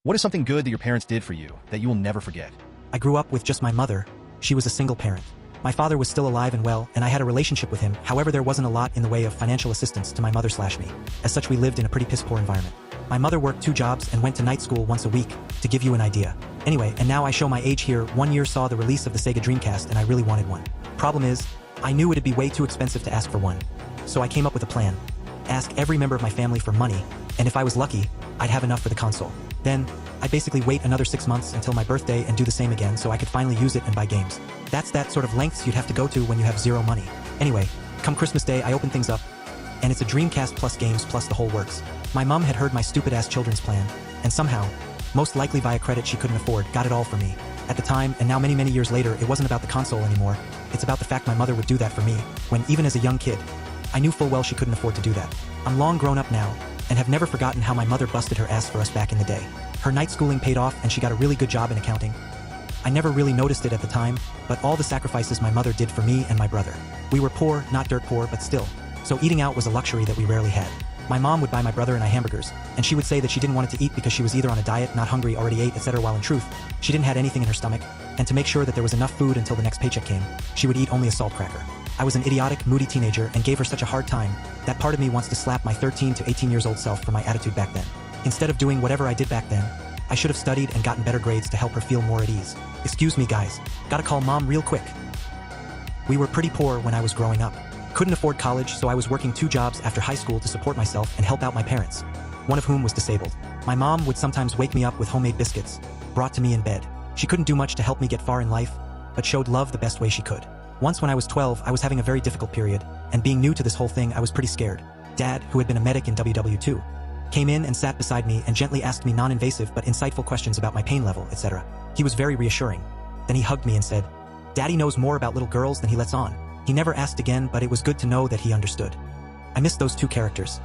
What is something good that your parents did for you that you will never forget? I grew up with just my mother. She was a single parent. My father was still alive and well, and I had a relationship with him. However, there wasn't a lot in the way of financial assistance to my mother/me. As such, we lived in a pretty piss-poor environment. My mother worked 2 jobs and went to night school once a week, to give you an idea. Anyway, and now I show my age here. 1 year saw the release of the Sega Dreamcast and I really wanted one. Problem is, I knew it'd be way too expensive to ask for one. So I came up with a plan. Ask every member of my family for money, and if I was lucky, I'd have enough for the console. Then, I'd basically wait another 6 months until my birthday and do the same again so I could finally use it and buy games. That's that sort of lengths you'd have to go to when you have zero money. Anyway, come Christmas Day I open things up, and it's a Dreamcast plus games plus the whole works. My mom had heard my stupid-ass children's plan, and somehow, most likely via credit she couldn't afford, got it all for me. At the time, and now many years later, it wasn't about the console anymore. It's about the fact my mother would do that for me, when even as a young kid, I knew full well she couldn't afford to do that. I'm long grown up now, and have never forgotten how my mother busted her ass for us back in the day. Her night schooling paid off and she got a really good job in accounting. I never really noticed it at the time, but all the sacrifices my mother did for me and my brother. We were poor, not dirt poor, but still. So eating out was a luxury that we rarely had. My mom would buy my brother and I hamburgers, and she would say that she didn't want it to eat because she was either on a diet, not hungry, already ate, etc. While in truth, she didn't have anything in her stomach, and to make sure that there was enough food until the next paycheck came, she would eat only a salt cracker. I was an idiotic, moody teenager and gave her such a hard time that part of me wants to slap my 13 to 18 years old self for my attitude back then. Instead of doing whatever I did back then, I should have studied and gotten better grades to help her feel more at ease. Excuse me guys, gotta call mom real quick. We were pretty poor when I was growing up. Couldn't afford college, so I was working 2 jobs after high school to support myself and help out my parents, one of whom was disabled. My mom would sometimes wake me up with homemade biscuits, brought to me in bed. She couldn't do much to help me get far in life, but showed love the best way she could. Once when I was 12, I was having a very difficult period, and being new to this whole thing, I was pretty scared. Dad, who had been a medic in WW2, came in and sat beside me and gently asked me non-invasive but insightful questions about my pain level, etc. He was very reassuring. Then he hugged me and said, "Daddy knows more about little girls than he lets on." He never asked again, but it was good to know that he understood. I missed those 2 characters.